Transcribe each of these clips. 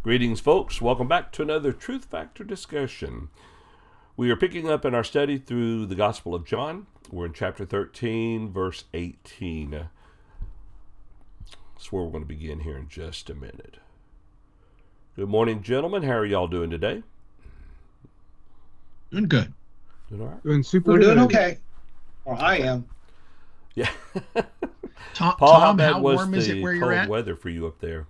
Greetings, folks. Welcome back to another Truth Factor discussion. We are picking up in our study through the Gospel of John. We're in chapter 13, verse 18. That's where we're going to begin here in just a minute. Good morning, gentlemen. How are y'all doing today? Doing good. Doing all right? Doing super We're good. doing okay. Well, I am. Yeah. Tom, Paul, how warm is it where you're cold at? weather for you up there?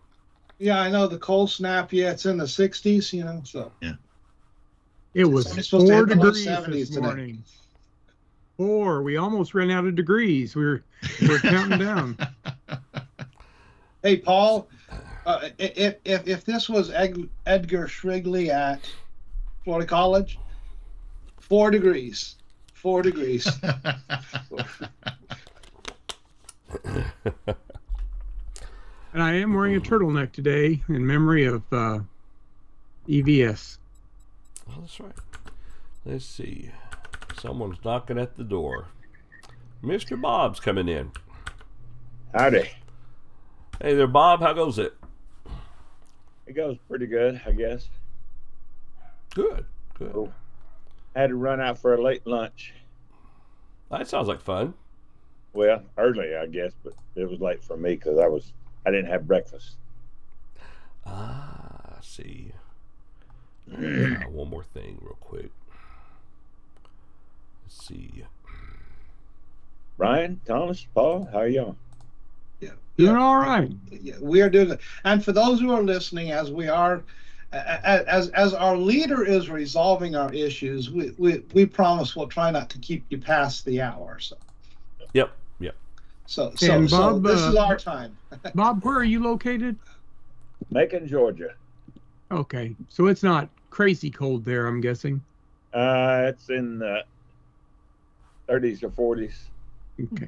Yeah, I know the cold snap. Yeah, it's in the 60s, so. It was It's supposed to 4 hit the low degrees 70s this today. morning. 4. We almost ran out of degrees. We're counting down. Hey, Paul, if this was Edgar Shrigley at Florida College, 4 degrees. 4 degrees. And I am wearing a turtleneck today in memory of EVS. Well, that's right. Let's see. Someone's knocking at the door. Mr. Bob's coming in. Howdy. Hey there, Bob. How goes it? It goes pretty good, I guess. Good. Oh, had to run out for a late lunch. That sounds like fun. Well, early, I guess, but it was late for me because I didn't have breakfast. I see. One more thing real quick. Let's see. Brian, Thomas, Paul, how are y'all? Doing all right. Yeah, we are doing it. And for those who are listening, as we are, as our leader is resolving our issues, we promise we'll try not to keep you past the hour. So. Yep. So Bob, this is our time. Bob, where are you located? Macon, Georgia. Okay, so it's not crazy cold there, I'm guessing. It's in the 30s or 40s. Okay.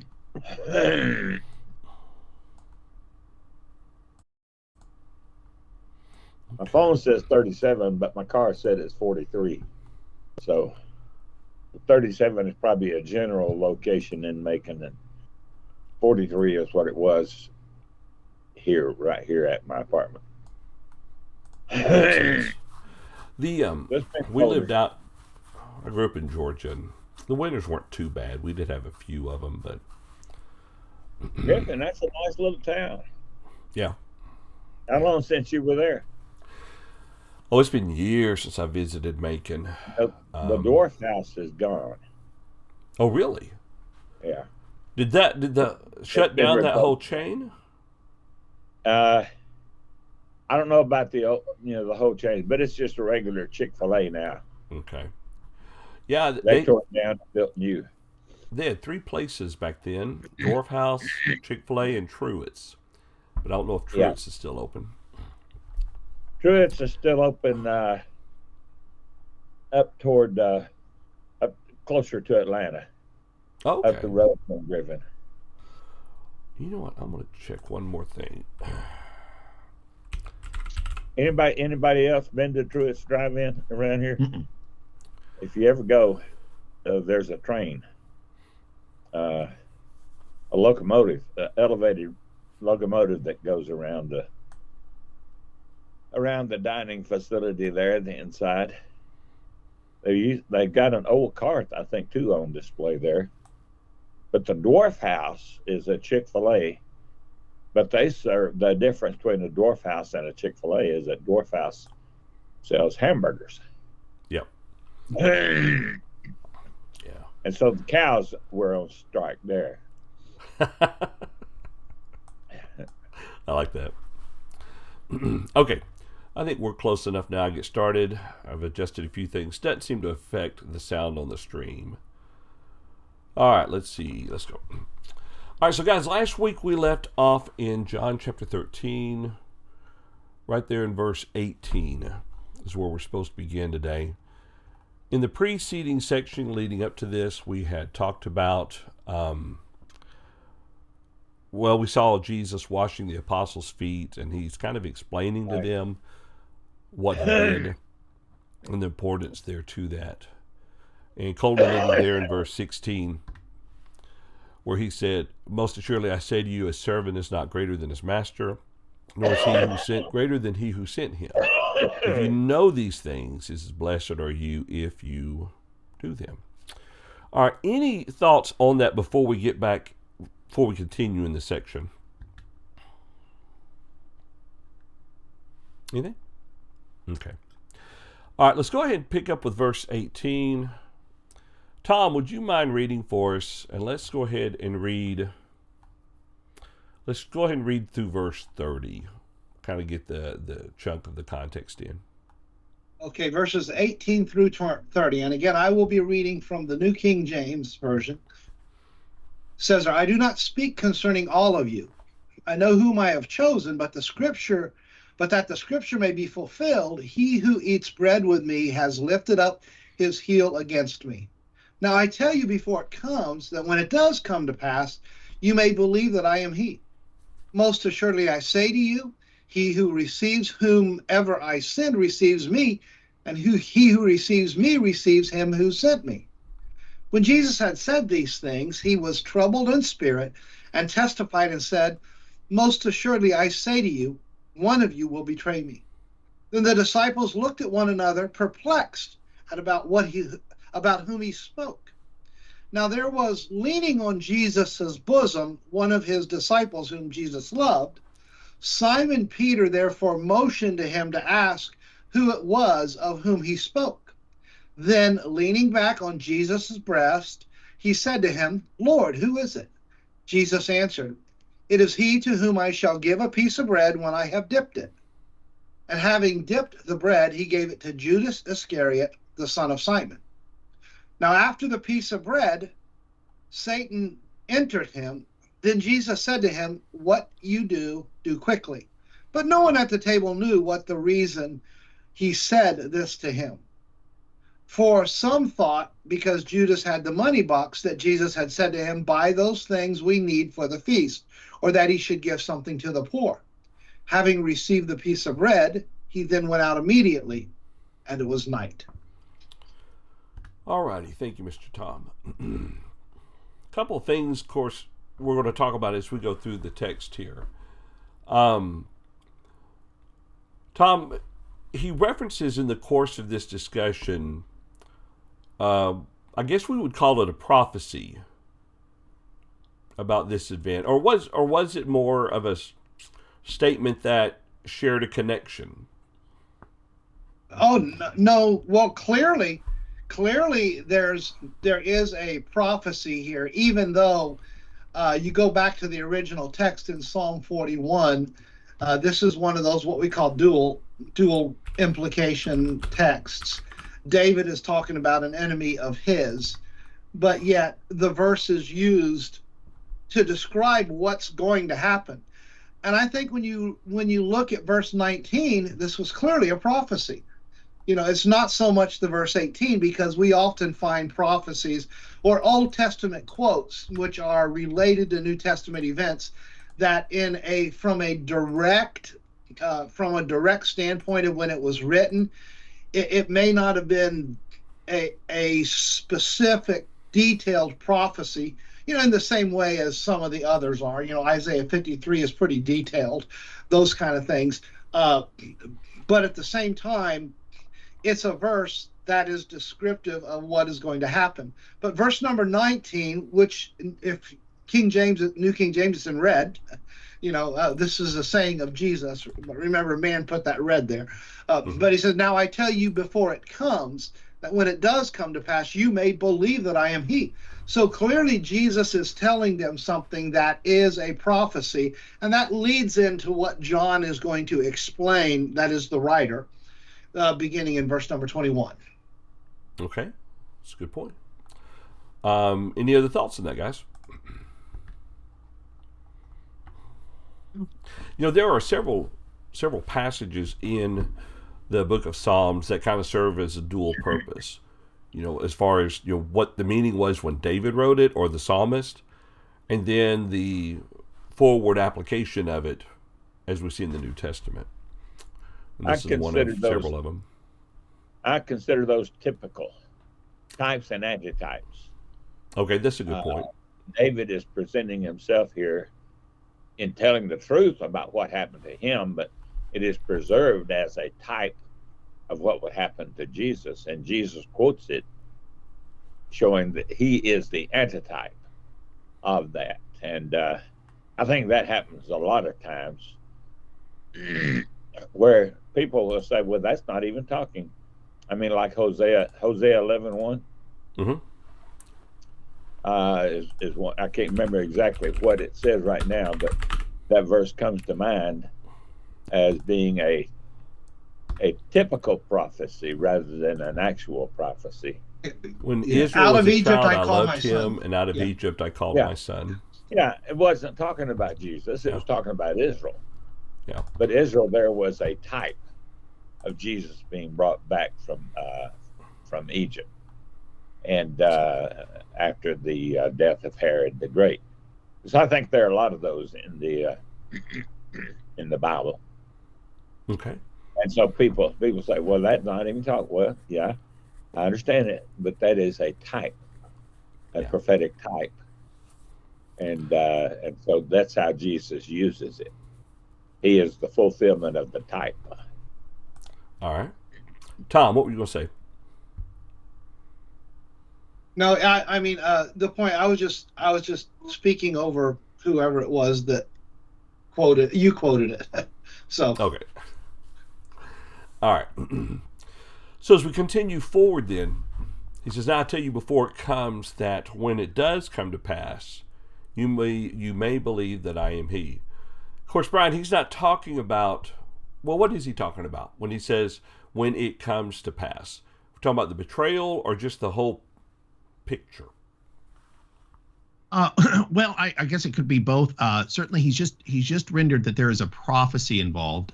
My phone says 37, but my car said it's 43. So 37 is probably a general location in Macon, and 43 is what it was right here at my apartment. We lived out. I grew up in Georgia, and the winters weren't too bad. We did have a few of them, but Griffin, that's a nice little town. yeah. How long since you were there? Oh, it's been years since I visited Macon. The Dwarf House is gone. Oh, really? Yeah. Did the shut down that whole chain? I don't know about the whole chain, but it's just a regular Chick-fil-A now. Okay. Yeah, They tore it down and built new. They had 3 places back then: Dwarf House, Chick-fil-A, and Truett's. But I don't know if Truett's is still open. Truett's is still open up toward up closer to Atlanta. Okay. Up the road from Griffin. You know what? I'm going to check one more thing. Anybody else been to Truett's Drive-In around here? Mm-mm. If you ever go, there's a train, a locomotive, elevated locomotive that goes around the dining facility there, the inside. They've got an old cart, I think, too, on display there. But the Dwarf House is a Chick-fil-A, but they serve, the difference between a Dwarf House and a Chick-fil-A is that Dwarf House sells hamburgers. Yep. Yeah. And so the cows were on strike there. I like that. Okay. I think we're close enough now to get started. I've adjusted a few things. Doesn't seem to affect the sound on the stream. All right, let's see. Let's go. All right, so guys, last week we left off in John chapter 13, right there in verse 18 is where we're supposed to begin today. In the preceding section leading up to this, we had talked about, we saw Jesus washing the apostles' feet, and he's kind of explaining to them what he did and the importance there to that. And culminating there in verse 16, where he said, "Most assuredly I say to you, a servant is not greater than his master, nor is he who sent greater than he who sent him. If you know these things, it says, blessed are you if you do them. All right, any thoughts on that before we continue in the section? Anything? Okay. All right, let's go ahead and pick up with verse 18. Tom, would you mind reading for us? And let's go ahead and read through verse 30. Kind of get the chunk of the context in. Okay, verses 18 through 30. And again, I will be reading from the New King James Version. It says, I do not speak concerning all of you. I know whom I have chosen, but that the scripture may be fulfilled, he who eats bread with me has lifted up his heel against me. Now I tell you before it comes, that when it does come to pass, you may believe that I am he. Most assuredly I say to you, he who receives whomever I send receives me, and he who receives me receives him who sent me. When Jesus had said these things, he was troubled in spirit and testified and said, most assuredly I say to you, one of you will betray me. Then the disciples looked at one another, perplexed about whom he spoke. Now there was leaning on Jesus' bosom one of his disciples whom Jesus loved. Simon Peter therefore motioned to him to ask who it was of whom he spoke. Then, leaning back on Jesus' breast, he said to him, Lord, who is it? Jesus answered, it is he to whom I shall give a piece of bread when I have dipped it. And having dipped the bread, he gave it to Judas Iscariot, the son of Simon. Now after the piece of bread, Satan entered him. Then Jesus said to him, what you do quickly. But no one at the table knew what the reason he said this to him. For some thought, because Judas had the money box, that Jesus had said to him, buy those things we need for the feast, or that he should give something to the poor. Having received the piece of bread, he then went out immediately, and it was night. All righty. Thank you, Mr. Tom. A couple of things, of course, we're going to talk about as we go through the text here. Tom, he references in the course of this discussion, I guess we would call it a prophecy about this event, or was it more of a statement that shared a connection? Oh no! Well, clearly, there is a prophecy here, even though. You go back to the original text in Psalm 41. This is one of those what we call dual implication texts. David is talking about an enemy of his, but yet the verse is used to describe what's going to happen. And I think when you look at verse 19, this was clearly a prophecy. You know, it's not so much the verse 18, because we often find prophecies or Old Testament quotes which are related to New Testament events that from a direct standpoint of when it was written, it may not have been a specific detailed prophecy, you know, in the same way as some of the others are. You know, Isaiah 53 is pretty detailed, those kind of things. But at the same time, it's a verse that is descriptive of what is going to happen. But verse number 19, which if New King James is in red, you know, this is a saying of Jesus. Remember, man put that red there. But he says, now I tell you before it comes, that when it does come to pass, you may believe that I am he. So clearly Jesus is telling them something that is a prophecy, and that leads into what John is going to explain, that is the writer, beginning in verse number 21. Okay, that's a good point. Any other thoughts on that, guys? You know, there are several passages in the book of Psalms that kind of serve as a dual purpose. You know, as far as, you know, what the meaning was when David wrote it, or the psalmist, and then the forward application of it as we see in the New Testament. And this is one of several of them. I consider those typical types and adjectives. Okay, that's a good point. David is presenting himself here in telling the truth about what happened to him, but it is preserved as a type of what would happen to Jesus. And Jesus quotes it, showing that he is the antitype of that. And I think that happens a lot of times where people will say, well, that's not even talking. I mean, like Hosea 11:1 is one. I can't remember exactly what it says right now, but that verse comes to mind as being a typical prophecy rather than an actual prophecy. When Yeah. Israel Out was of a Egypt child, I I called my loved him, son. and out of Yeah. Egypt I called Yeah. my son. Yeah, it wasn't talking about Jesus. It Yeah. was talking about Israel. Yeah. But Israel there was a type of Jesus being brought back from Egypt, and after the death of Herod the Great. So I think there are a lot of those in the Bible. Okay. And so people say, well, that's not even talk. Well, yeah, I understand it, but that is a type, a Yeah. prophetic type. And so that's how Jesus uses it. He is the fulfillment of the type. All right. Tom, what were you going to say? No, I mean, the point I was just speaking over whoever it was that quoted it. So Okay. All right. So as we continue forward then, he says, now I tell you before it comes that when it does come to pass, you may believe that I am he. Of course, Brian, he's not talking about, well, what is he talking about when he says when it comes to pass? We're talking about the betrayal or just the whole picture? Well, I guess it could be both. Certainly, he's just rendered that there is a prophecy involved.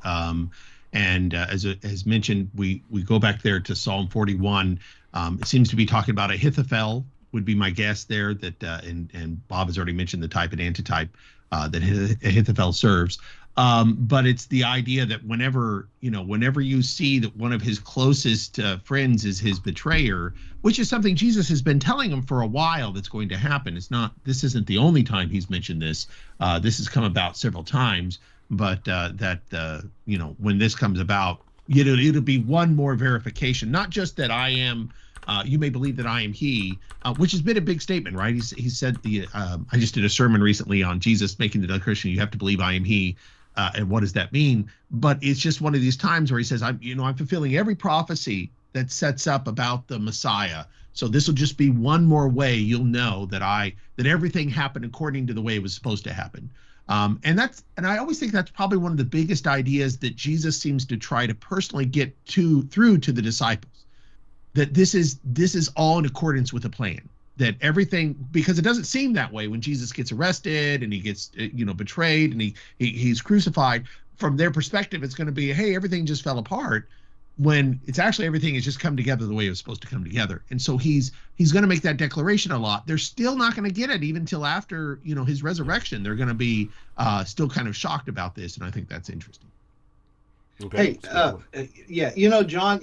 And as mentioned, we go back there to Psalm 41. It seems to be talking about Ahithophel would be my guess there. That and Bob has already mentioned the type and antitype that Ahithophel serves. But it's the idea that whenever you see that one of his closest friends is his betrayer, which is something Jesus has been telling him for a while that's going to happen. This isn't the only time he's mentioned this. This has come about several times, but when this comes about, it'll be one more verification, not just that I am. You may believe that I am he, which has been a big statement, right? He said I just did a sermon recently on Jesus making the declaration, you have to believe I am he. And what does that mean? But it's just one of these times where he says, I'm fulfilling every prophecy that sets up about the Messiah. So this will just be one more way you'll know that everything happened according to the way it was supposed to happen. And I always think that's probably one of the biggest ideas that Jesus seems to try to personally get through to the disciples. That this is all in accordance with the plan. That everything, because it doesn't seem that way when Jesus gets arrested and he gets betrayed and he's crucified. From their perspective, it's going to be, hey, everything just fell apart, when it's actually everything has just come together the way it was supposed to come together. And so he's going to make that declaration a lot. They're still not going to get it even till after his resurrection. They're going to be still kind of shocked about this, and I think that's interesting. Okay. Yeah, John,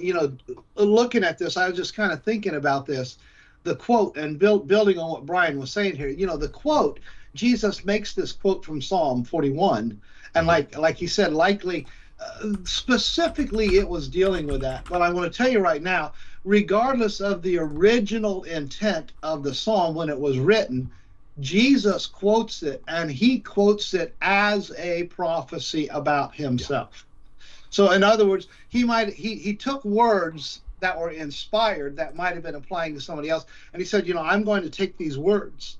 looking at this, I was just kind of thinking about this. The quote, and building on what Brian was saying here, the quote, Jesus makes this quote from Psalm 41, and like he said, likely, specifically it was dealing with that. But I want to tell you right now, regardless of the original intent of the psalm when it was written, Jesus quotes it, and he quotes it as a prophecy about himself. Yeah. So in other words, he took words that were inspired that might have been applying to somebody else, and he said, I'm going to take these words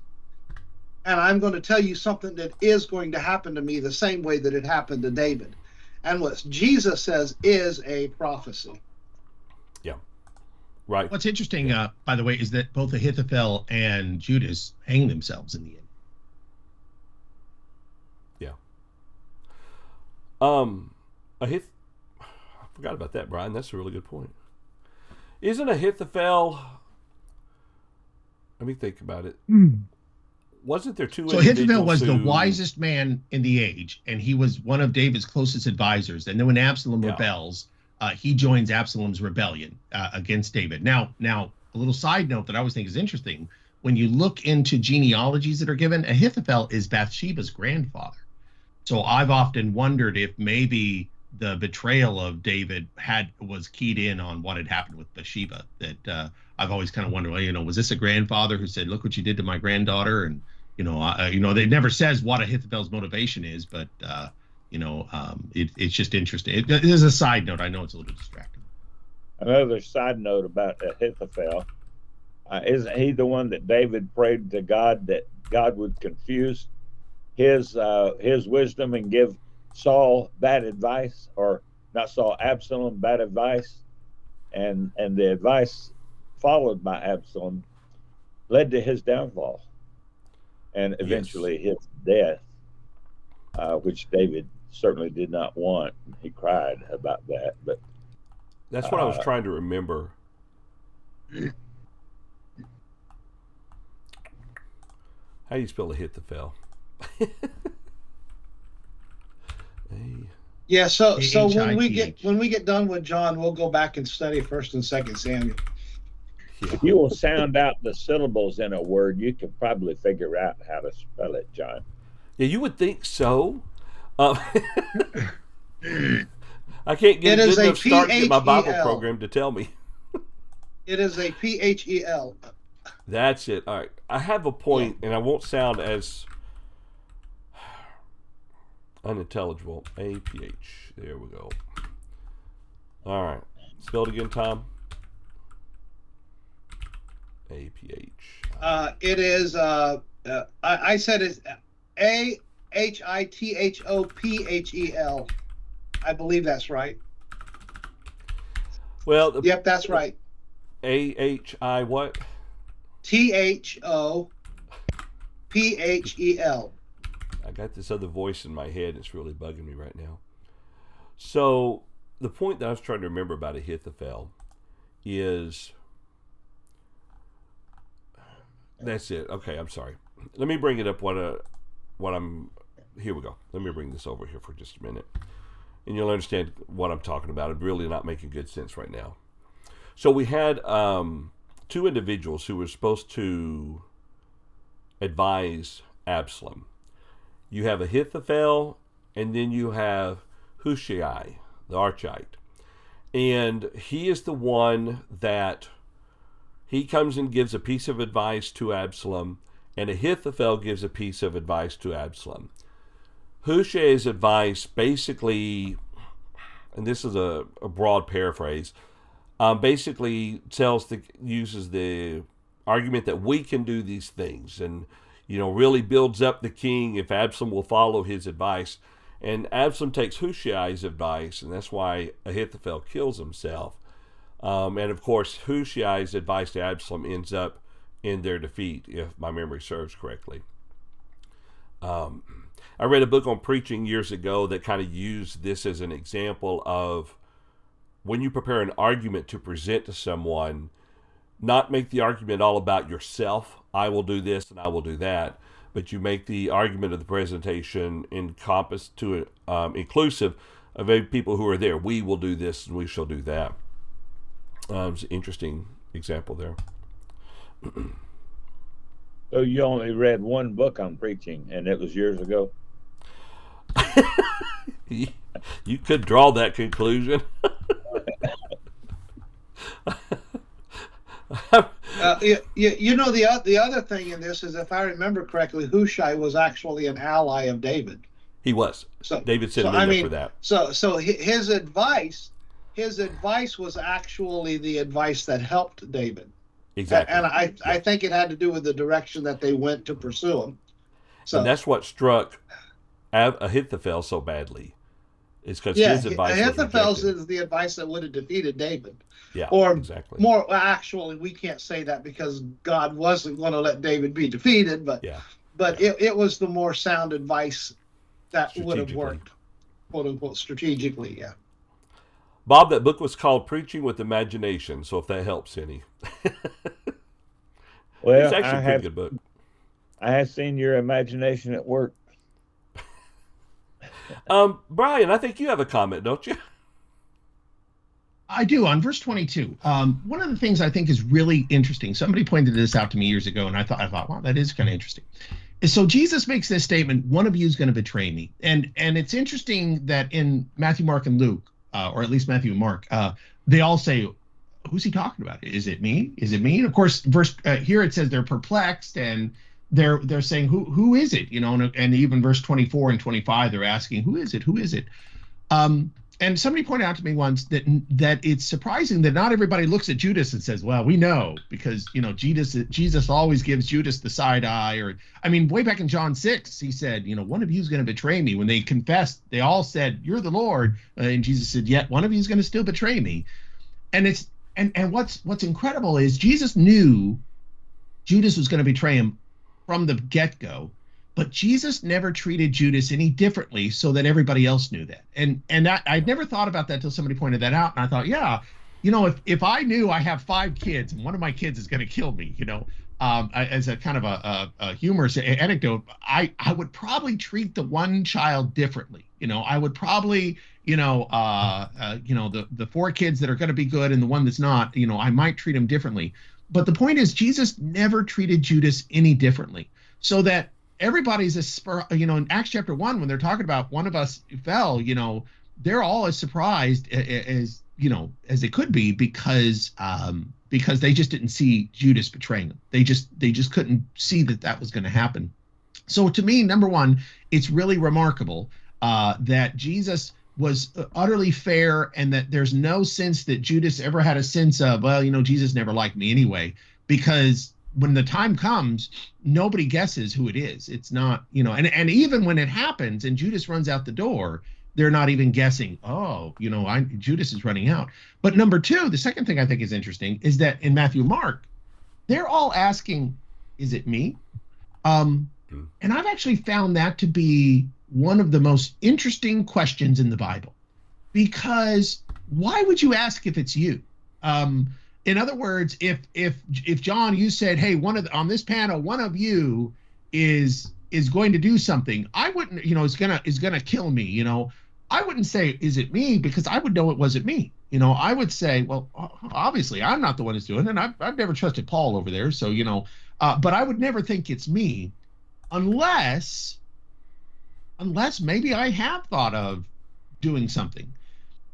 and I'm going to tell you something that is going to happen to me the same way that it happened to David. And what Jesus says is a prophecy. Yeah. Right. What's interesting, by the way, is that both Ahithophel and Judas hang themselves in the end. Yeah. I forgot about that, Brian. That's a really good point. Isn't Ahithophel? Let me think about it. Wasn't there two? So Ahithophel was the wisest man in the age, and he was one of David's closest advisors. And then when Absalom rebels, he joins Absalom's rebellion against David. Now, a little side note that I always think is interesting: when you look into genealogies that are given, Ahithophel is Bathsheba's grandfather. So I've often wondered if maybe the betrayal of David was keyed in on what had happened with Bathsheba. That I've always kind of wondered, well, was this a grandfather who said, "Look what you did to my granddaughter"? And they never says what Ahithophel's motivation is, but it's just interesting. It is a side note. I know it's a little distracting. Another side note about Ahithophel, isn't he the one that David prayed to God that God would confuse his wisdom and give Saul bad advice, or not Saul, Absalom bad advice, and the advice followed by Absalom led to his downfall and eventually his death, which David certainly did not want. He cried about that, but that's what I was trying to remember. How do you spell Ahithophel? Yeah, so when we get done with John, we'll go back and study 1st and 2nd Samuel. If you will sound out the syllables in a word, you can probably figure out how to spell it, John. Yeah, you would think so. I can't get a good enough start to get my Bible program to tell me. It is a Phel. That's it. All right. I have a point, and I won't sound as unintelligible. APH. There we go. All right. Spell it again, Tom. APH. It is, I said it's AHITHOPHEL. I believe that's right. Well, yep, that's right. AHI what? THOPHEL. I got this other voice in my head. It's really bugging me right now. So the point that I was trying to remember about Ahithophel is, that's it. Okay, I'm sorry. Let me bring it up. Here we go. Let me bring this over here for just a minute, and you'll understand what I'm talking about. I'm really not making good sense right now. So we had two individuals who were supposed to advise Absalom. You have Ahithophel, and then you have Hushai, the Archite. And he is the one that he comes and gives a piece of advice to Absalom, and Ahithophel gives a piece of advice to Absalom. Hushai's advice basically, and this is a broad paraphrase, basically uses the argument that we can do these things, and really builds up the king if Absalom will follow his advice. And Absalom takes Hushai's advice, and that's why Ahithophel kills himself. And of course, Hushai's advice to Absalom ends up in their defeat, if my memory serves correctly. I read a book on preaching years ago that kind of used this as an example of when you prepare an argument to present to someone, not make the argument all about yourself. I will do this and I will do that. But you make the argument of the presentation inclusive of every people who are there. We will do this and we shall do that. It's an interesting example there. So you only read one book on preaching, and it was years ago? You could draw that conclusion. The other thing in this is, if I remember correctly, Hushai was actually an ally of David. He was. So David sent him in for that. So his advice was actually the advice that helped David. Exactly. And I think it had to do with the direction that they went to pursue him. So, and that's what struck Ahithophel so badly. Is because his advice Ahithophel's is the advice that would have defeated David. Yeah, or exactly. More actually, we can't say that because God wasn't going to let David be defeated, but it was the more sound advice that would have worked, quote unquote, strategically. Yeah. Bob, that book was called Preaching with Imagination, so if that helps any. Well, it's actually a pretty good book. I have seen your imagination at work. Brian, I think you have a comment, don't you? I do. On verse 22, one of the things I think is really interesting, somebody pointed this out to me years ago, and I thought, wow, that is kind of interesting. So Jesus makes this statement, one of you is going to betray me. And it's interesting that in Matthew, Mark, and Luke, or at least Matthew and Mark, they all say, who's he talking about? Is it me? Is it me? And of course, verse here it says they're perplexed and they're saying, who is it? You know, and even verse 24 and 25, they're asking, who is it? Who is it? And somebody pointed out to me once that it's surprising that not everybody looks at Judas and says, well, we know, because, you know, Jesus always gives Judas the side eye. Or, I mean, way back in John 6, he said, you know, one of you is going to betray me. When they confessed, they all said, you're the Lord. And Jesus said, yet one of you is going to still betray me. And it's and what's incredible is Jesus knew Judas was going to betray him from the get-go. But Jesus never treated Judas any differently so that everybody else knew that. And I'd never thought about that until somebody pointed that out. And I thought, yeah, you know, if I knew I have 5 kids and one of my kids is going to kill me, you know, as a kind of a humorous anecdote, I would probably treat the one child differently. You know, I would probably, you know, the 4 kids that are going to be good and the one that's not, you know, I might treat them differently. But the point is, Jesus never treated Judas any differently, so that everybody's you know, in Acts chapter 1, when they're talking about one of us fell, you know, they're all as surprised as you know, as they could be, because they just didn't see Judas betraying them. They just couldn't see that was going to happen. So to me, number one, it's really remarkable that Jesus was utterly fair, and that there's no sense that Judas ever had a sense of, well, you know, Jesus never liked me anyway, because when the time comes, nobody guesses who it is. It's not, you know, and even when it happens and Judas runs out the door, they're not even guessing, oh, you know, Judas is running out. But number two, the second thing I think is interesting is that in Matthew and Mark, they're all asking, is it me? And I've actually found that to be one of the most interesting questions in the Bible, because why would you ask if it's you? In other words, if John, you said, hey, on this panel, one of you is going to do something, I wouldn't, you know, is gonna kill me, you know, I wouldn't say, is it me? Because I would know it wasn't me. You know, I would say, well, obviously I'm not the one who's doing it, and I've never trusted Paul over there, so, you know, but I would never think it's me, unless maybe I have thought of doing something.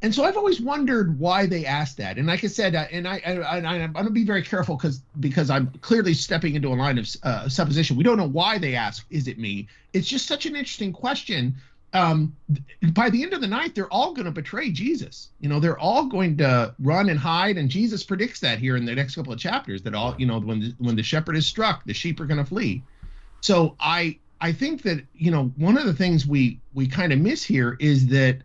And so I've always wondered why they asked that. And like I said, and I'm going to be very careful because I'm clearly stepping into a line of supposition. We don't know why they asked, is it me? It's just such an interesting question. By the end of the night, they're all going to betray Jesus. You know, they're all going to run and hide. And Jesus predicts that here in the next couple of chapters, that all, you know, when the shepherd is struck, the sheep are going to flee. So I think that, you know, one of the things we kind of miss here is that,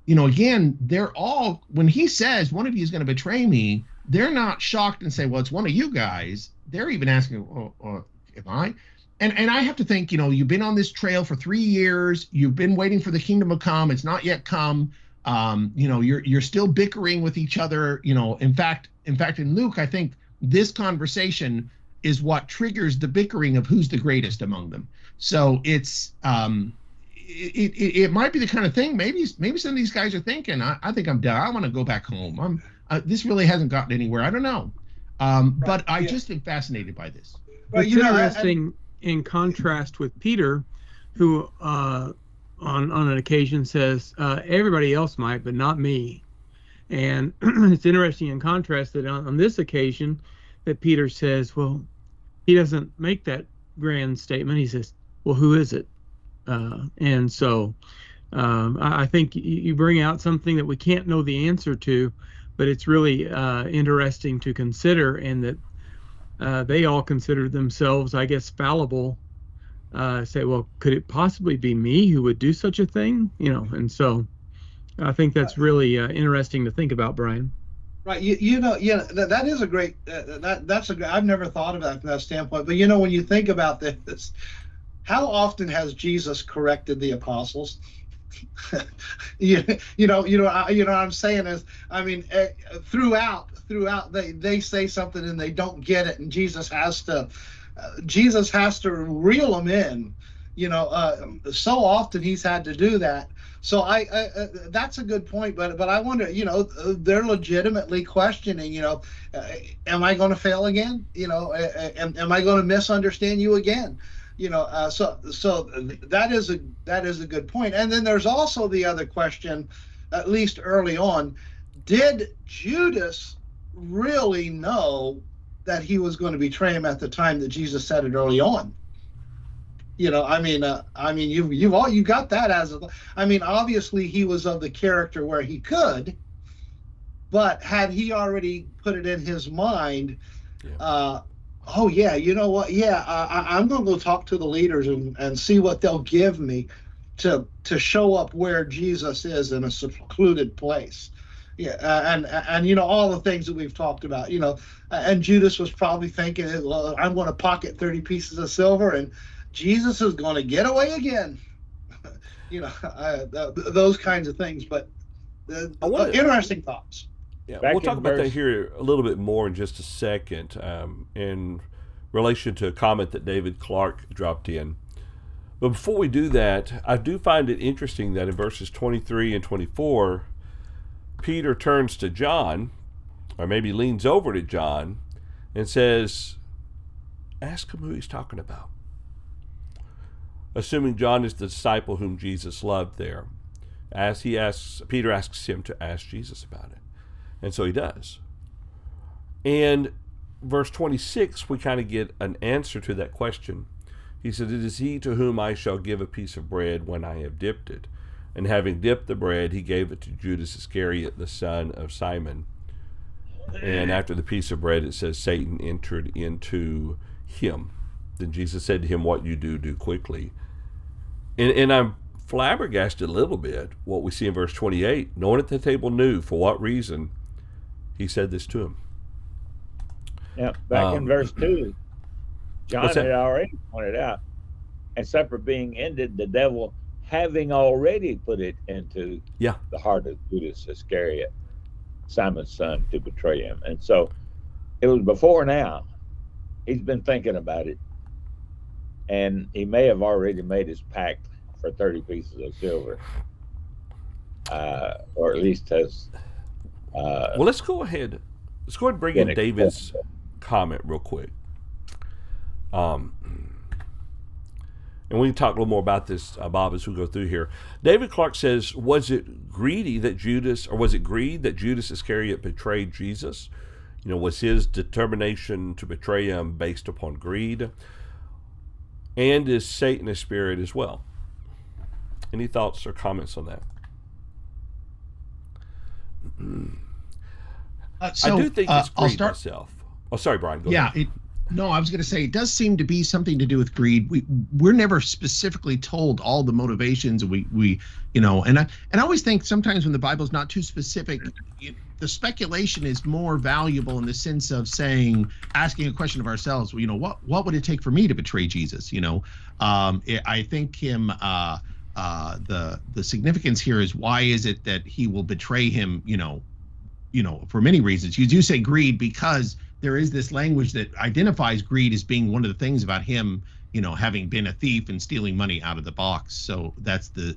you know, again, they're all, when he says one of you is going to betray me, they're not shocked and say, well, it's one of you guys. They're even asking, am I? And I have to think, you know, you've been on this trail for 3 years. You've been waiting for the kingdom to come. It's not yet come. You know, you're still bickering with each other. You know, in fact, in Luke, I think this conversation is what triggers the bickering of who's the greatest among them. So it's, it might be the kind of thing, maybe some of these guys are thinking, I think I'm done. I want to go back home. This really hasn't gotten anywhere. I don't know. But I just am fascinated by this. Well, it's interesting in contrast with Peter, who on an occasion says, everybody else might, but not me. And it's interesting in contrast that on this occasion that Peter says, well, he doesn't make that grand statement. He says, well, who is it? And so I think you bring out something that we can't know the answer to, but it's really interesting to consider, and that they all consider themselves, I guess, fallible. Say, well, could it possibly be me who would do such a thing? You know, and so I think that's really interesting to think about, Brian. Right. You know, yeah, that is a great, that's a great, I've never thought of that from that standpoint. But, you know, when you think about this, how often has Jesus corrected the apostles? you know what I'm saying is, I mean, throughout they say something and they don't get it, and Jesus has to reel them in. You know, so often he's had to do that. So that's a good point, but I wonder, you know, they're legitimately questioning, you know, am I going to fail again? You know, am I going to misunderstand you again? So that is a good point. And then there's also the other question, at least early on, did Judas really know that he was going to betray him at the time that Jesus said it early on? You got that obviously he was of the character where he could, but had he already put it in his mind, oh yeah, you know what? Yeah, I'm going to go talk to the leaders and see what they'll give me to show up where Jesus is in a secluded place. Yeah, and all the things that we've talked about. And Judas was probably thinking, well, I'm going to pocket 30 pieces of silver, and Jesus is going to get away again. Those kinds of things. But interesting thoughts. Yeah, we'll talk about that here a little bit more in just a second, in relation to a comment that David Clark dropped in. But before we do that, I do find it interesting that in verses 23 and 24, Peter turns to John, or maybe leans over to John, and says, ask him who he's talking about. Assuming John is the disciple whom Jesus loved there. Peter asks him to ask Jesus about it. And so he does. And verse 26, we kind of get an answer to that question. He said, it is he to whom I shall give a piece of bread when I have dipped it. And having dipped the bread, he gave it to Judas Iscariot, the son of Simon. And after the piece of bread, it says, Satan entered into him. Then Jesus said to him, what you do quickly. And I'm flabbergasted a little bit what we see in verse 28. No one at the table knew for what reason he said this to him. Yeah, back in verse 2, John had already pointed out, and supper being ended, the devil having already put it into the heart of Judas Iscariot, Simon's son, to betray him. And so it was before now. He's been thinking about it, and he may have already made his pact for 30 pieces of silver, or at least has. Well, let's go ahead and bring in David's comment real quick. And we can talk a little more about this, Bob, as we go through here. David Clark says, was it greed that Judas Iscariot betrayed Jesus? Was his determination to betray him based upon greed? And is Satan a spirit as well? Any thoughts or comments on that? I do think it's greed myself. Oh, sorry, Brian. Go ahead. No, I was going to say it does seem to be something to do with greed. We're never specifically told all the motivations. And I always think sometimes when the Bible's not too specific, the speculation is more valuable in the sense of asking a question of ourselves. What would it take for me to betray Jesus? I think the significance here is, why is it that he will betray him? For many reasons. You do say greed because there is this language that identifies greed as being one of the things about him, having been a thief and stealing money out of the box. So that's the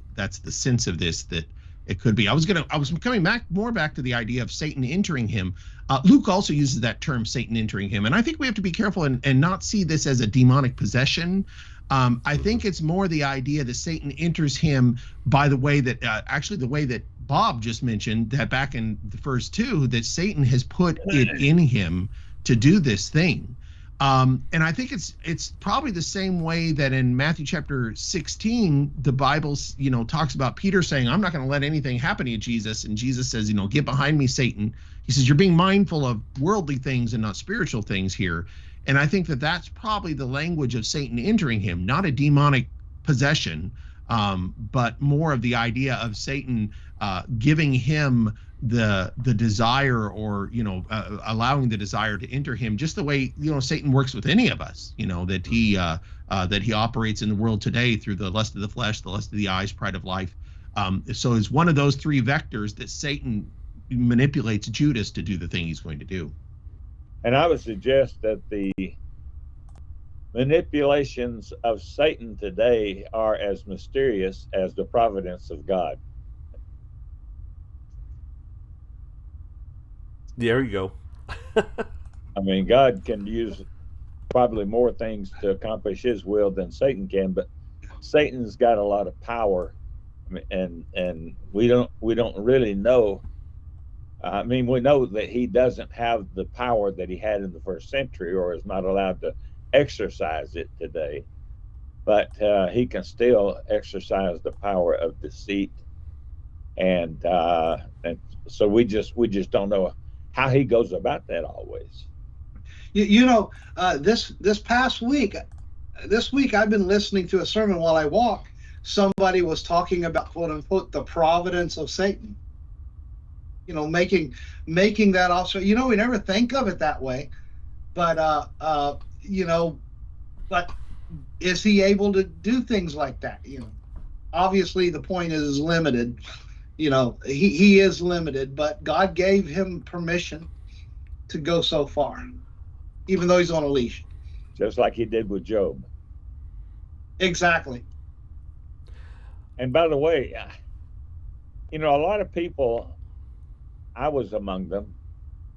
sense of this, that it could be. I was coming back to the idea of Satan entering him. Luke also uses that term, Satan entering him. And I think we have to be careful and not see this as a demonic possession. I think it's more the idea that Satan enters him by the way that, the way that Bob just mentioned, that back in the first 2, that Satan has put it in him to do this thing. And I think it's probably the same way that in Matthew chapter 16, the Bible, talks about Peter saying, I'm not going to let anything happen to Jesus. And Jesus says, get behind me, Satan. He says, you're being mindful of worldly things and not spiritual things here. And I think that that's probably the language of Satan entering him, not a demonic possession, but more of the idea of Satan giving him the desire, or allowing the desire to enter him, just the way Satan works with any of us, that he operates in the world today through the lust of the flesh, the lust of the eyes, pride of life. So it's one of those 3 vectors that Satan manipulates Judas to do the thing he's going to do. And I would suggest that the manipulations of Satan today are as mysterious as the providence of God. There you go. I mean, God can use probably more things to accomplish his will than Satan can, but Satan's got a lot of power, and we don't really know. I mean, we know that he doesn't have the power that he had in the first century, or is not allowed to exercise it today. But he can still exercise the power of deceit, and so we just don't know how he goes about that always. This past week, I've been listening to a sermon while I walk. Somebody was talking about, quote unquote, the providence of Satan. Making that also. We never think of it that way, but but is he able to do things like that? Obviously the point is limited. He is limited, but God gave him permission to go so far, even though he's on a leash. Just like he did with Job. Exactly. And by the way, a lot of people, I was among them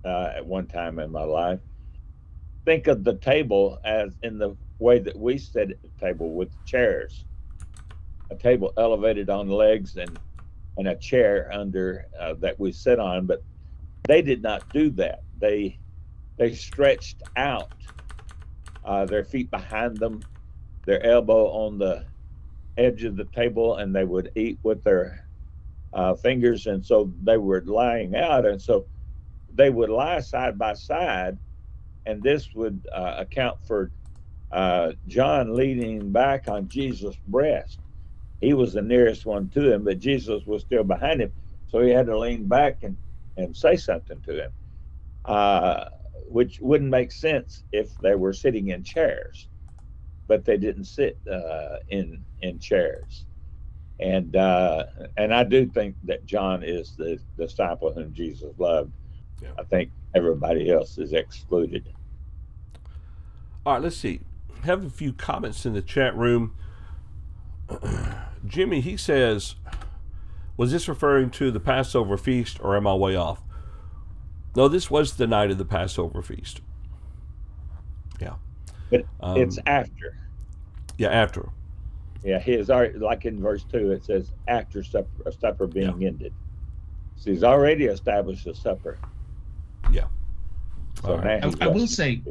at one time in my life, think of the table as in the way that we sit at the table with chairs, a table elevated on legs and a chair under that we sit on. But they did not do that. They stretched out their feet behind them, their elbow on the edge of the table, and they would eat with their fingers. And so they were lying out, and so they would lie side by side, and this would account for John leaning back on Jesus' breast. He was the nearest one to him, but Jesus was still behind him, so he had to lean back and say something to him, which wouldn't make sense if they were sitting in chairs, but they didn't sit in chairs. And I do think that John is the disciple whom Jesus loved. Yeah. I think everybody else is excluded. All right, let's see. Have a few comments in the chat room. Jimmy, he says, was this referring to the Passover feast, or am I way off? No, this was the night of the Passover feast. Yeah. But it's after. Yeah, after. Yeah, he is already, like in verse 2, it says, after supper being ended. So he's already established a supper. Yeah. So right. I will say,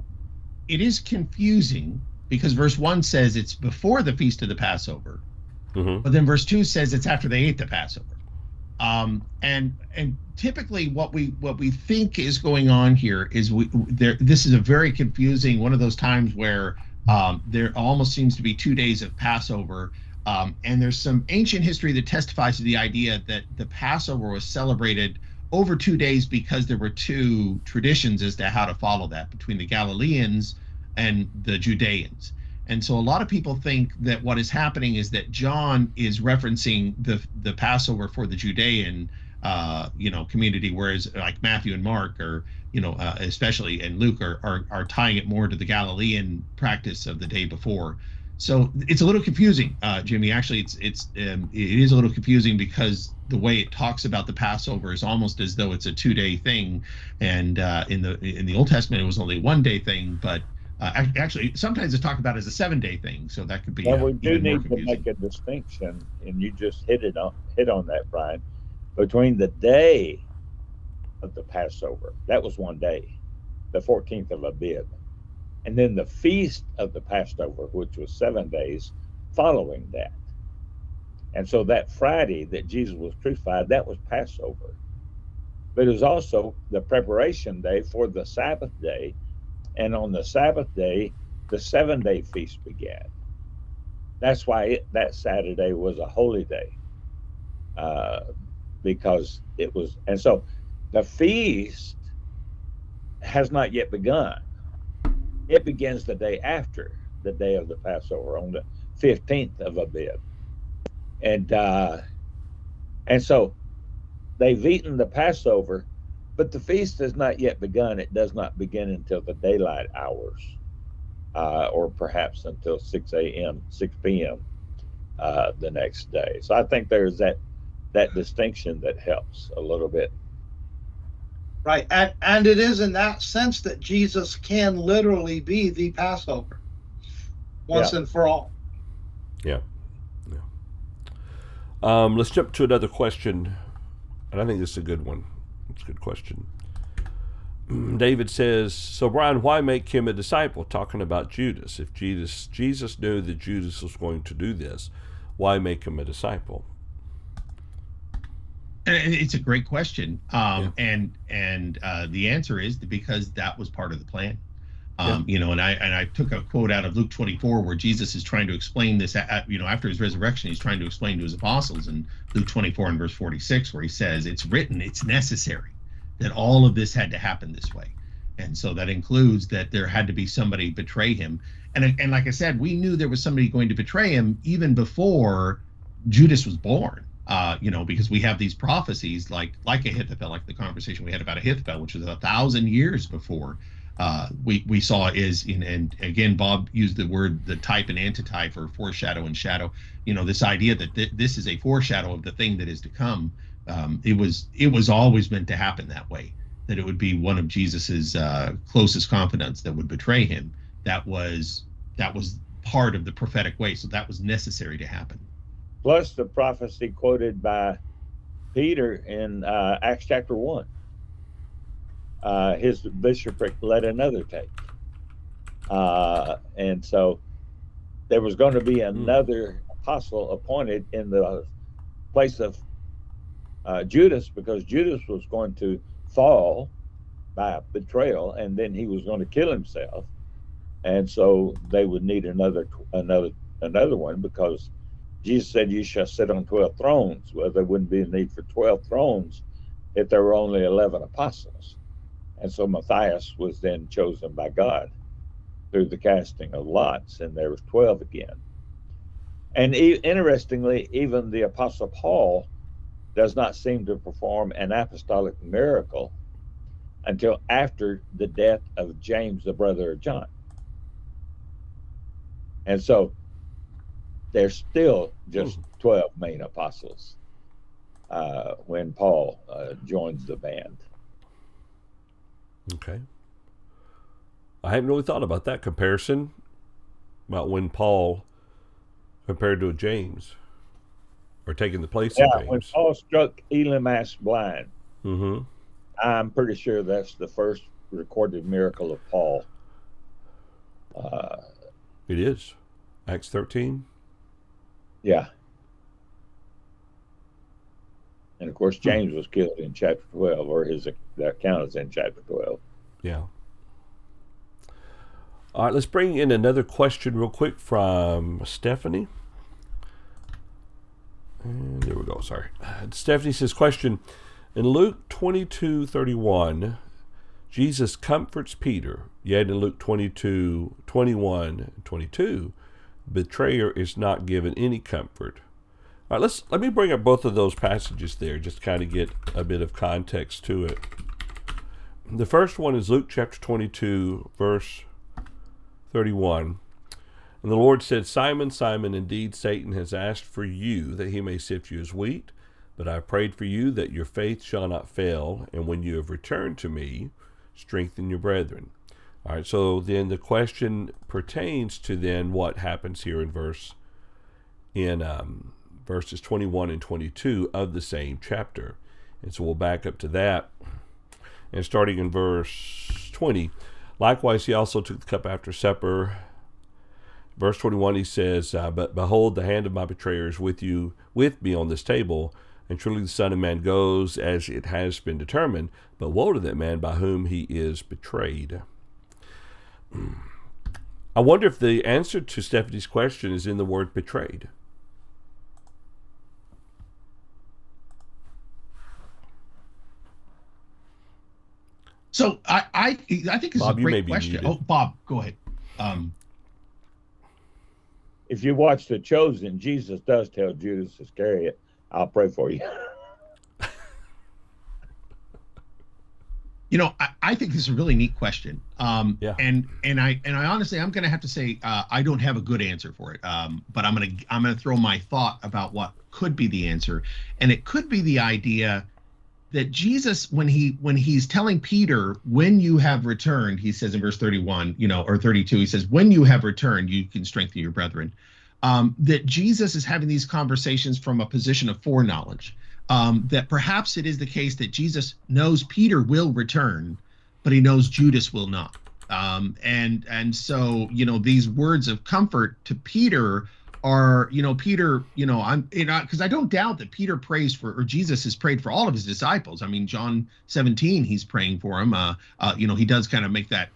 it is confusing because verse 1 says it's before the feast of the Passover, but then verse 2 says it's after they ate the Passover. And typically what we think is going on here is this is a very confusing, one of those times where there almost seems to be 2 days of Passover, and there's some ancient history that testifies to the idea that the Passover was celebrated over 2 days because there were two traditions as to how to follow that between the Galileans and the Judeans. And so a lot of people think that what is happening is that John is referencing the Passover for the Judean community, whereas like Matthew and Mark are, especially, and Luke are tying it more to the Galilean practice of the day before. So it's a little confusing, Jimmy. Actually, it is a little confusing because the way it talks about the Passover is almost as though it's a 2-day thing, and in the Old Testament it was only a 1-day thing. But actually, sometimes it's talked about as a 7-day thing. So that could be. Well, we do need to make a distinction, and you just hit on that, Brian, between the day of the Passover. That was 1 day, the 14th of Abib. And then the feast of the Passover, which was 7 days following that. And so that Friday that Jesus was crucified, that was Passover. But it was also the preparation day for the Sabbath day. And on the Sabbath day, the 7-day feast began. That's why that Saturday was a holy day, because it was. And so the feast has not yet begun. It begins the day after the day of the Passover, on the 15th of Abib. And so they've eaten the Passover, but the feast has not yet begun. It does not begin until the daylight hours, or perhaps until 6 p.m. The next day. So I think there's that distinction that helps a little bit. Right. And it is in that sense that Jesus can literally be the Passover once and for all. Yeah. Let's jump to another question, and I think this is a good one. It's a good question. David says, so Brian, why make him a disciple? Talking about Judas. If Jesus knew that Judas was going to do this, why make him a disciple? And it's a great question. And the answer is because that was part of the plan. You know, and I took a quote out of Luke 24 where Jesus is trying to explain this, you know, after his resurrection, he's trying to explain to his apostles in Luke 24 and verse 46, where he says, it's written, it's necessary that all of this had to happen this way. And so that includes that there had to be somebody betray him. And like I said, we knew there was somebody going to betray him even before Judas was born. You know, because we have these prophecies like Ahithophel, like the conversation we had about Ahithophel, which was 1,000 years before we saw and again, Bob used the type and antitype, or foreshadow and shadow. You know, this idea that this is a foreshadow of the thing that is to come. It was always meant to happen that way, that it would be one of Jesus's closest confidants that would betray him. That was part of the prophetic way. So that was necessary to happen. Plus the prophecy quoted by Peter in Acts chapter 1. His bishopric let another take. And so there was going to be another apostle appointed in the place of Judas, because Judas was going to fall by betrayal, and then he was going to kill himself. And so they would need another one, because Jesus said, you shall sit on 12 thrones. Well, there wouldn't be a need for 12 thrones if there were only 11 apostles. And so Matthias was then chosen by God through the casting of lots, and there was 12 again. And interestingly, even the Apostle Paul does not seem to perform an apostolic miracle until after the death of James, the brother of John. And so there's still just 12 main apostles when Paul joins the band. Okay. I hadn't really thought about that comparison, about when Paul compared to James, or taking the place of James. When Paul struck Elymas blind, I'm pretty sure that's the first recorded miracle of Paul. It is. Acts 13. Yeah. And of course, James was killed in chapter 12, or his account is in chapter 12. Yeah. All right, let's bring in another question real quick from Stephanie. And there we go, sorry. Stephanie says, question, in Luke 22:31, Jesus comforts Peter, yet in Luke 22:21-22, betrayer is not given any comfort. All right, let me bring up both of those passages there, just to kind of get a bit of context to it. The first one is Luke chapter 22, verse 31. And the Lord said, Simon, Simon, indeed Satan has asked for you that he may sift you as wheat, but I prayed for you that your faith shall not fail, and when you have returned to me, strengthen your brethren. All right, so then the question pertains to then what happens here in verses 21 and 22 of the same chapter. And so we'll back up to that. And starting in verse 20, likewise he also took the cup after supper. Verse 21, he says, but behold, the hand of my betrayer is with me on this table, and truly the Son of Man goes as it has been determined, but woe to that man by whom he is betrayed. I wonder if the answer to Stephanie's question is in the word betrayed. So I think this Bob, is a great question. muted. Oh, Bob, go ahead. If you watch The Chosen, Jesus does tell Judas Iscariot, I'll pray for you. You know, I think this is a really neat question. Yeah. And I honestly, I'm going to have to say I don't have a good answer for it. But I'm going to throw my thought about what could be the answer, and it could be the idea that Jesus, when he's telling Peter, when you have returned, he says in verse 31, or 32, he says, when you have returned, you can strengthen your brethren. That Jesus is having these conversations from a position of foreknowledge. That perhaps it is the case that Jesus knows Peter will return, but he knows Judas will not. And so, these words of comfort to Peter are, Peter, because I don't doubt that Peter prays for, or Jesus has prayed for all of his disciples. I mean, John 17, he's praying for him. He does kind of make that,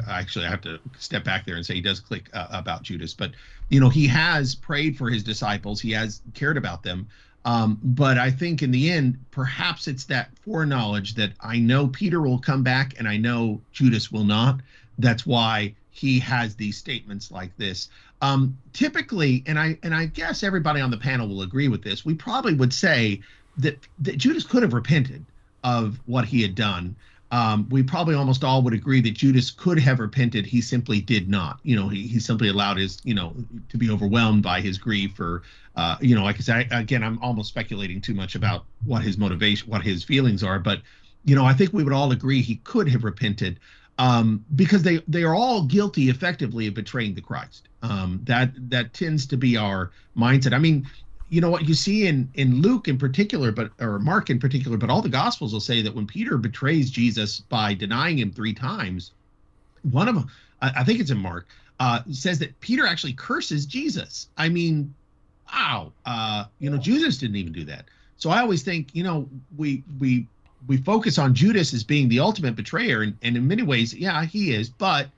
actually I have to step back there and say he does click about Judas, but, he has prayed for his disciples. He has cared about them. But I think in the end, perhaps it's that foreknowledge that I know Peter will come back and I know Judas will not. That's why he has these statements like this. Typically, and I guess everybody on the panel will agree with this, we probably would say that Judas could have repented of what he had done. We probably almost all would agree that Judas could have repented. He simply did not. He simply allowed his, to be overwhelmed by his grief, or, like I said, again, I'm almost speculating too much about what his motivation, what his feelings are. But, I think we would all agree he could have repented, because they are all guilty, effectively, of betraying the Christ. That tends to be our mindset. I mean, what you see in Luke in particular, or Mark in particular, but all the Gospels will say that when Peter betrays Jesus by denying him 3 times, one of them, I think it's in Mark, says that Peter actually curses Jesus. I mean, wow, Jesus didn't even do that. So I always think, we focus on Judas as being the ultimate betrayer, and in many ways, yeah, he is, but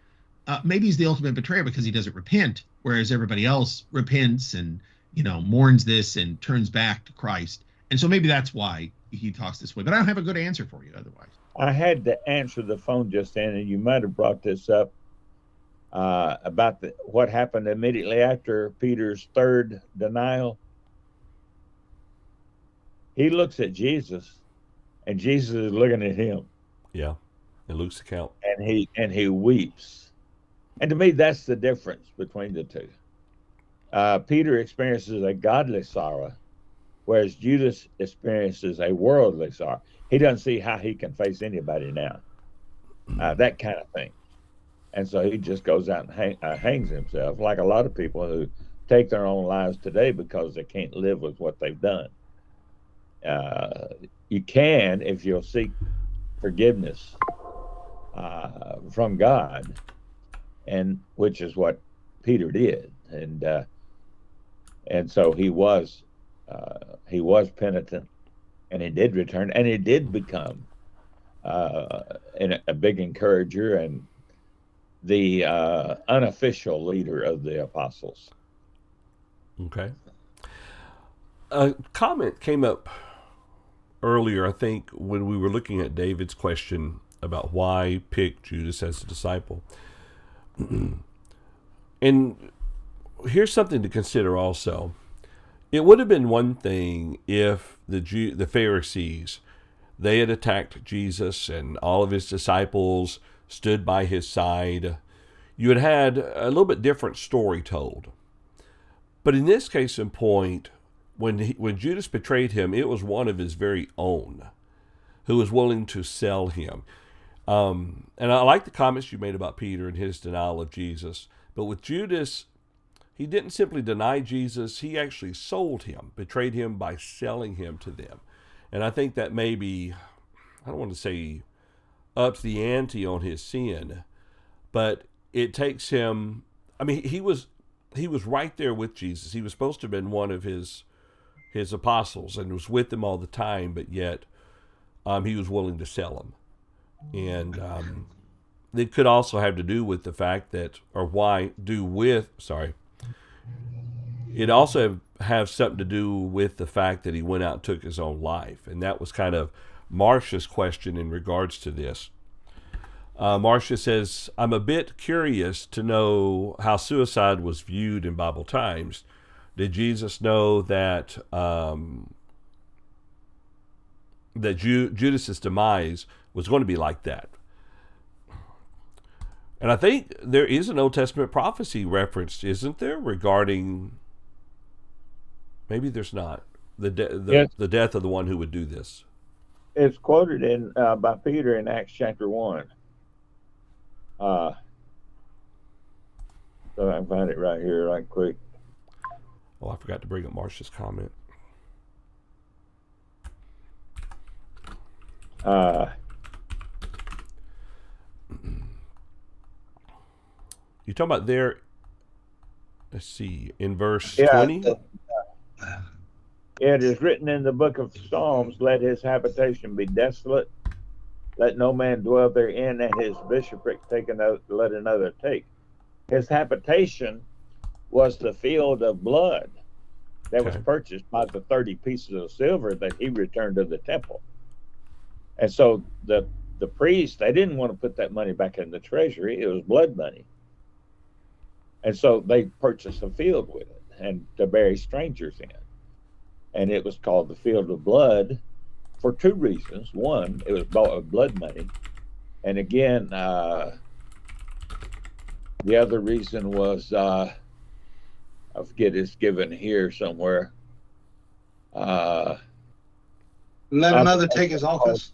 maybe he's the ultimate betrayer because he doesn't repent, whereas everybody else repents and mourns this and turns back to Christ. And so maybe that's why he talks this way. But I don't have a good answer for you otherwise. I had to answer the phone just then, and you might have brought this up about what happened immediately after Peter's 3rd denial. He looks at Jesus, and Jesus is looking at him. Yeah, in Luke's account. And he weeps. And to me, that's the difference between the two. Peter experiences a godly sorrow, whereas Judas experiences a worldly sorrow. He doesn't see how he can face anybody now, that kind of thing. And so he just goes out and hangs himself, like a lot of people who take their own lives today because they can't live with what they've done. You can, if you'll seek forgiveness from God, and which is what Peter did. And so he was penitent, and he did return, and he did become a big encourager and the unofficial leader of the apostles. Okay. A comment came up earlier, I think, when we were looking at David's question about why pick Judas as a disciple. And here's something to consider also. It would have been one thing if the Pharisees, they had attacked Jesus and all of his disciples stood by his side. You had had a little bit different story told. But in this case in point, when Judas betrayed him, it was one of his very own who was willing to sell him. And I like the comments you made about Peter and his denial of Jesus. But with Judas, he didn't simply deny Jesus, he actually sold him, betrayed him by selling him to them. And I think that maybe, I don't want to say ups the ante on his sin, but it takes him, I mean, he was right there with Jesus. He was supposed to have been one of his apostles and was with them all the time, but yet he was willing to sell him. And it could also have to do with the fact that, it also have something to do with the fact that he went out and took his own life. And that was kind of Marcia's question in regards to this. Marcia says, I'm a bit curious to know how suicide was viewed in Bible times. Did Jesus know that Judas's demise was going to be like that? And I think there is an Old Testament prophecy referenced, isn't there, regarding, maybe there's not, the death of the one who would do this. It's quoted in by Peter in Acts chapter 1. So I can find it right here, right quick. Oh, I forgot to bring up Marcia's comment. You talking about there? Let's see, in verse 20. It is written in the book of Psalms, let his habitation be desolate, let no man dwell therein, and his bishopric let another take. His habitation was the field of blood that was purchased by the 30 pieces of silver that he returned to the temple. And so the priests, they didn't want to put that money back in the treasury. It was blood money. And so they purchased a field with it and to bury strangers in. And it was called the Field of Blood for two reasons. One, it was bought with blood money. And again, the other reason was, I forget, it's given here somewhere. Let another take his office.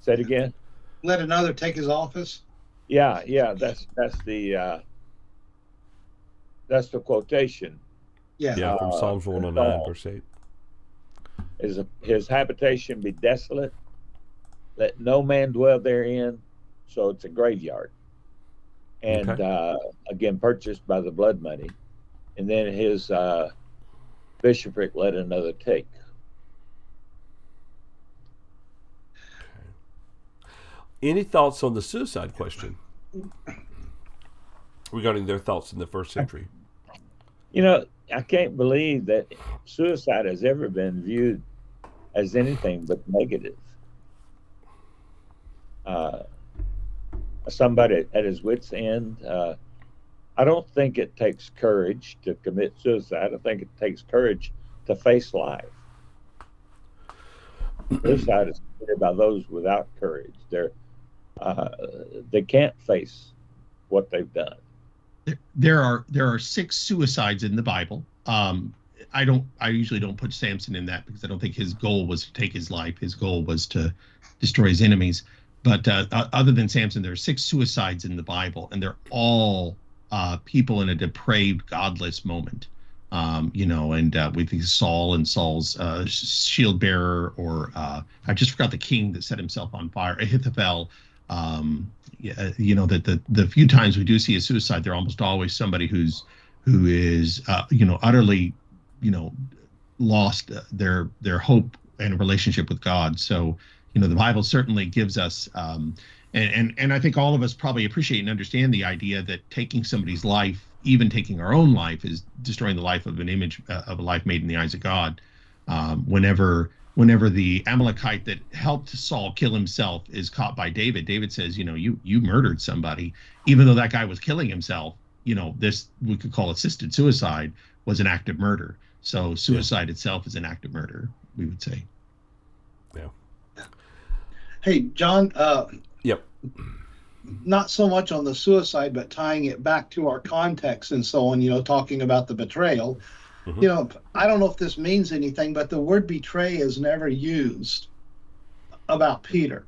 Say it again. Let another take his office. Yeah, that's the quotation. Yeah, from Psalms 109, verse 8. His habitation be desolate, let no man dwell therein. So it's a graveyard. And again, purchased by the blood money. And then his bishopric let another take. Any thoughts on the suicide question regarding their thoughts in the first century? You know, I can't believe that suicide has ever been viewed as anything but negative. Somebody at his wit's end. I don't think it takes courage to commit suicide. I think it takes courage to face life. Suicide is committed by those without courage. They can't face what they've done. There are 6 suicides in the Bible. I usually don't put Samson in that because I don't think his goal was to take his life. His goal was to destroy his enemies. But other than Samson, there are 6 suicides in the Bible, and they're all people in a depraved, godless moment. We think Saul and Saul's shield bearer, or I just forgot the king that set himself on fire, Ahithophel. That the few times we do see a suicide, they're almost always somebody who is utterly lost their hope and relationship with God. So the Bible certainly gives us and I think all of us probably appreciate and understand the idea that taking somebody's life, even taking our own life, is destroying the life of an image of a life made in the eyes of God. Whenever the Amalekite that helped Saul kill himself is caught by David, David says, you murdered somebody, even though that guy was killing himself. This we could call assisted suicide, was an act of murder. So suicide itself is an act of murder, we would say. Yeah. Hey, John. Yep. Not so much on the suicide, but tying it back to our context and so on, talking about the betrayal. Mm-hmm. I don't know if this means anything, but the word betray is never used about Peter.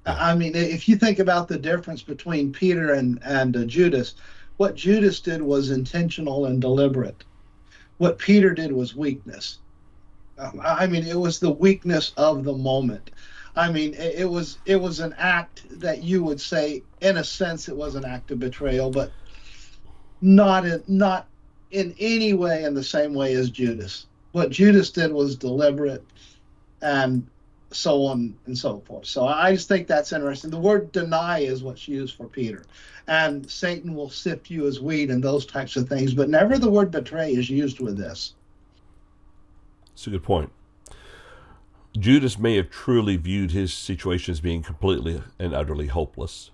I mean, if you think about the difference between Peter and Judas, what Judas did was intentional and deliberate. What Peter did was weakness. It was the weakness of the moment. It was an act that you would say, in a sense, it was an act of betrayal, but not in any way in the same way as Judas. What Judas did was deliberate, and so on and so forth. So I just think that's interesting. The word deny is what's used for Peter, and Satan will sift you as wheat and those types of things, but never the word betray is used with this. That's a good point. Judas may have truly viewed his situation as being completely and utterly hopeless,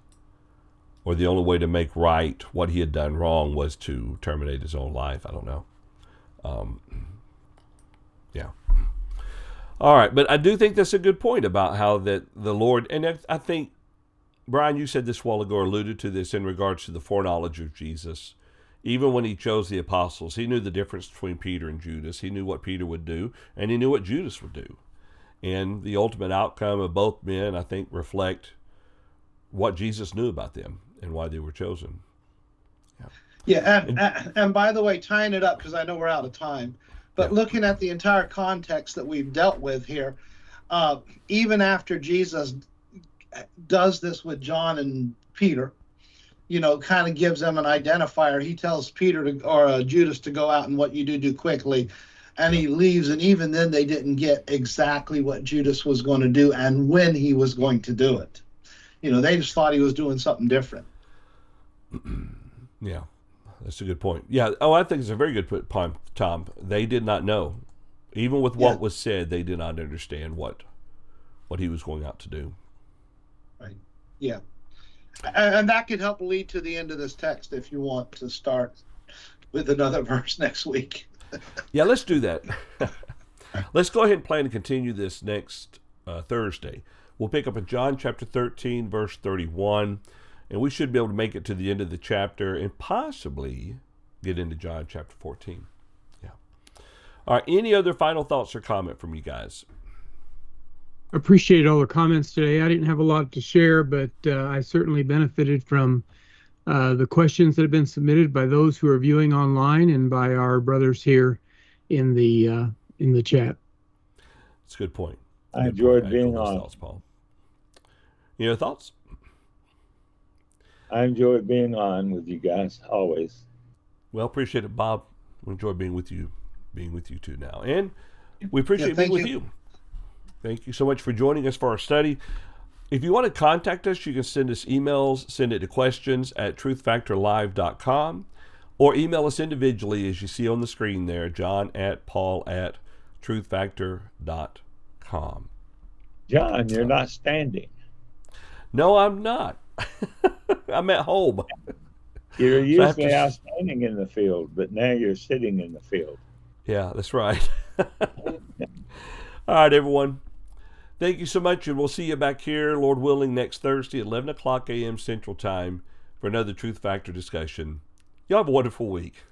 or the only way to make right what he had done wrong was to terminate his own life. I don't know. Yeah. All right, but I do think that's a good point about how that the Lord, and I think, Brian, you said this a while ago, alluded to this in regards to the foreknowledge of Jesus. Even when he chose the apostles, he knew the difference between Peter and Judas. He knew what Peter would do, and he knew what Judas would do. And the ultimate outcome of both men, I think, reflect what Jesus knew about them and why they were chosen. Yeah, and by the way, tying it up, because I know we're out of time, but Yeah. looking at the entire context that we've dealt with here, even after Jesus does this with John and Peter, kind of gives them an identifier. He tells Peter or Judas to go out, and what you do quickly. And he leaves, and even then they didn't get exactly what Judas was going to do and when he was going to do it. They just thought he was doing something different. Yeah, that's a good point. Yeah, I think it's a very good point, Tom. They did not know. Even with what was said, they did not understand what he was going out to do. Right. Yeah. And that could help lead to the end of this text if you want to start with another verse next week. Yeah, let's do that. Let's go ahead and plan to continue this next Thursday. We'll pick up in John chapter 13, verse 31, and we should be able to make it to the end of the chapter and possibly get into John chapter 14. Yeah. All right, any other final thoughts or comment from you guys? Appreciate all the comments today. I didn't have a lot to share, but I certainly benefited from the questions that have been submitted by those who are viewing online and by our brothers here in the chat. It's a good point. I enjoyed being those on. thoughts, Paul. Any other thoughts? I enjoyed being on with you guys always. Well, appreciate it, Bob. We enjoy being with you too now. And we appreciate being with you. Thank you so much for joining us for our study. If you want to contact us, you can send us emails, send it to questions@truthfactorlive.com, or email us individually as you see on the screen there, john@paul@truthfactor.com. John, you're not standing. No, I'm not. I'm at home. You're usually outstanding in the field, but now you're sitting in the field. Yeah, that's right. All right, everyone. Thank you so much, and we'll see you back here, Lord willing, next Thursday at 11 o'clock a.m. Central Time for another Truth Factor discussion. Y'all have a wonderful week.